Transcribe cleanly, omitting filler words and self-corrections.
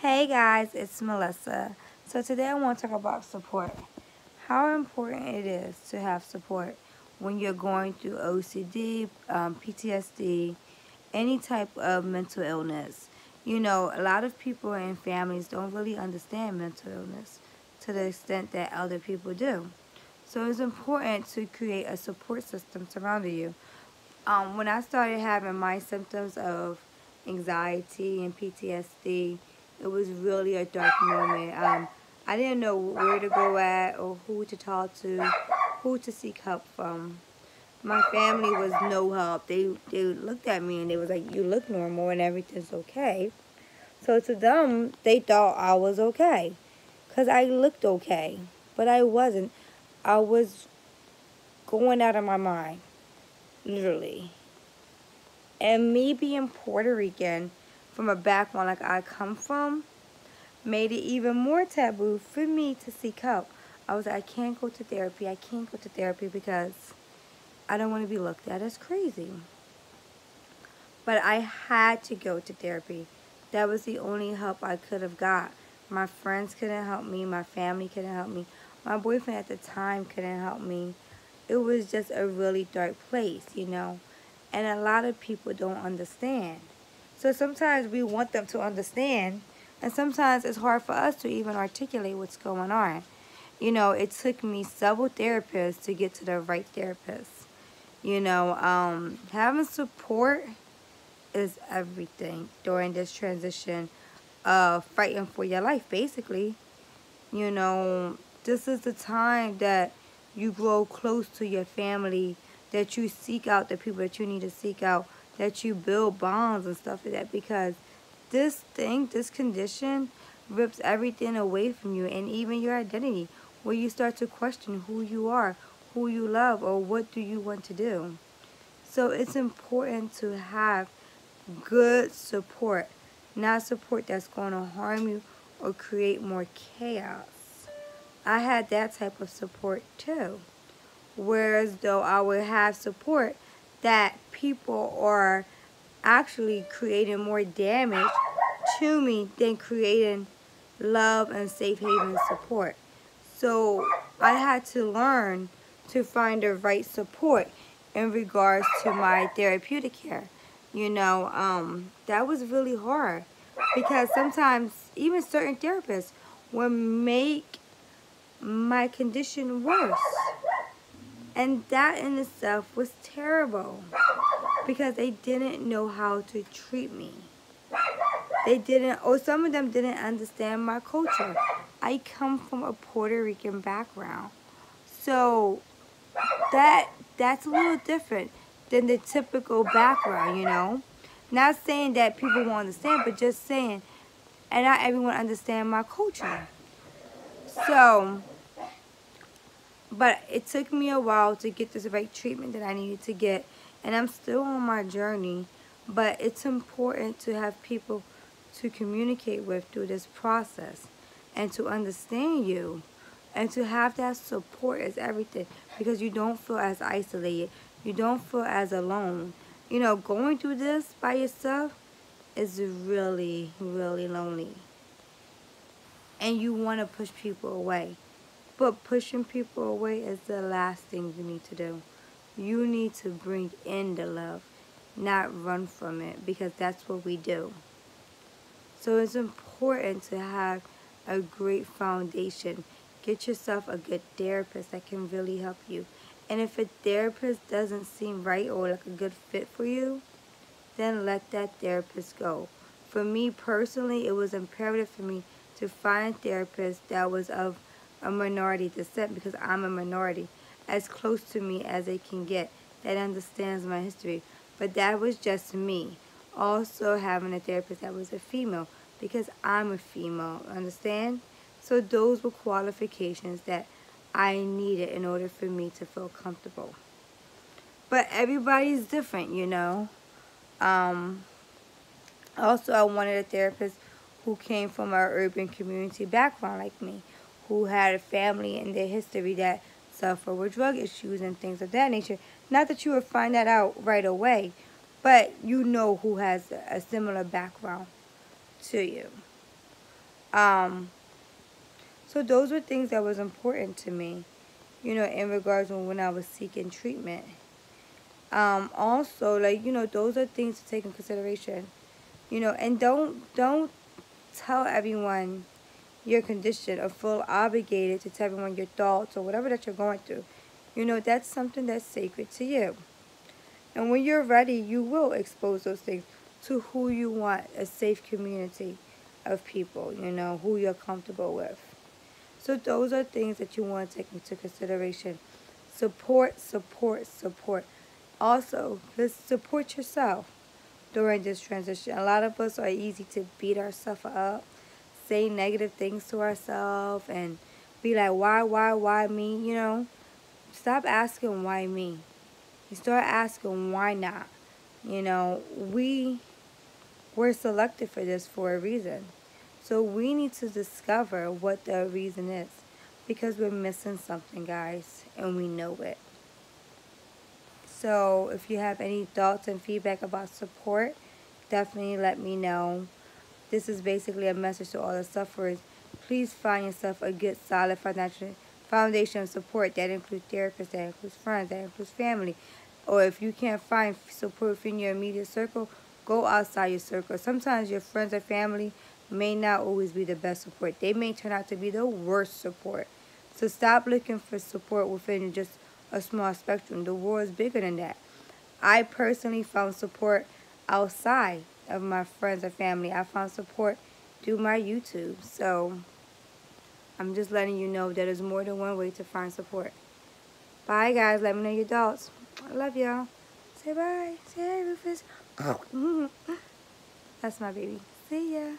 Hey guys, it's Melissa. So today I want to talk about support. How important it is to have support when you're going through OCD, PTSD, any type of mental illness. You know, a lot of people and families don't really understand mental illness to the extent that other people do. So it's important to create a support system surrounding you. When I started having my symptoms of anxiety and PTSD, it was really a dark moment. I didn't know where to go at or who to talk to, who to seek help from. My family was no help. They looked at me and they was like, "You look normal and everything's okay." So to them, they thought I was okay, cause I looked okay, but I wasn't. I was going out of my mind, literally. And me being Puerto Rican from a background like I come from made it even more taboo for me to seek help. I was like, I can't go to therapy. I can't go to therapy because I don't want to be looked at as crazy. But I had to go to therapy. That was the only help I could have got. My friends couldn't help me. My family couldn't help me. My boyfriend at the time couldn't help me. It was just a really dark place, you know. And a lot of people don't understand. So sometimes we want them to understand, and sometimes it's hard for us to even articulate what's going on. You know, it took me several therapists to get to the right therapist. You know, having support is everything during this transition of fighting for your life, basically. You know, this is the time that you grow close to your family, that you seek out the people that you need to seek out, that you build bonds and stuff like that, because this condition rips everything away from you and even your identity, where you start to question who you are, who you love, or what do you want to do. So it's important to have good support, not support that's going to harm you or create more chaos. I had that type of support too. Whereas though I would have support that people are actually creating more damage to me than creating love and safe haven support. So I had to learn to find the right support in regards to my therapeutic care. You know, that was really hard because sometimes even certain therapists will make my condition worse. And that in itself was terrible because they didn't know how to treat me. They didn't, or some of them didn't understand my culture. I come from a Puerto Rican background. So that's a little different than the typical background, you know. Not saying that people won't understand, but just saying, and not everyone understand my culture. So, but it took me a while to get this right treatment that I needed to get, and I'm still on my journey. But it's important to have people to communicate with through this process and to understand you and to have that support is everything because you don't feel as isolated. You don't feel as alone. You know, going through this by yourself is really, really lonely. And you want to push people away. But pushing people away is the last thing you need to do. You need to bring in the love, not run from it, because that's what we do. So it's important to have a great foundation. Get yourself a good therapist that can really help you. And if a therapist doesn't seem right or like a good fit for you, then let that therapist go. For me personally, it was imperative for me to find a therapist that was of a minority descent because I'm a minority, as close to me as they can get, that understands my history. But that was just me. Also having a therapist that was a female because I'm a female, understand? So those were qualifications that I needed in order for me to feel comfortable. But everybody's different, you know. Also, I wanted a therapist who came from our urban community background like me, who had a family in their history that suffer with drug issues and things of that nature. Not that you would find that out right away, but you know who has a similar background to you. Um, so those were things that was important to me, you know, in regards to when I was seeking treatment. Also, like, you know, those are things to take in consideration, you know, and don't tell everyone your condition or feel obligated to tell everyone your thoughts or whatever that you're going through. You know, that's something that's sacred to you. And when you're ready, you will expose those things to who you want, a safe community of people, you know, who you're comfortable with. So those are things that you want to take into consideration. Support, support, support. Also, just support yourself during this transition. A lot of us are easy to beat ourselves up, say negative things to ourselves, and be like, why me? You know, stop asking why me. You start asking why not. You know, we were selected for this for a reason. So we need to discover what the reason is, because we're missing something, guys, and we know it. So if you have any thoughts and feedback about support, definitely let me know. This is basically a message to all the sufferers. Please find yourself a good, solid foundation of support. That includes therapists, that includes friends, that includes family. Or if you can't find support within your immediate circle, go outside your circle. Sometimes your friends or family may not always be the best support. They may turn out to be the worst support. So stop looking for support within just a small spectrum. The world is bigger than that. I personally found support outside of my friends or family. I found support through my YouTube. So I'm just letting you know that there's more than one way to find support. Bye, guys. Let me know your thoughts. I love y'all. Say bye. Say hey, Rufus. That's my baby. See ya.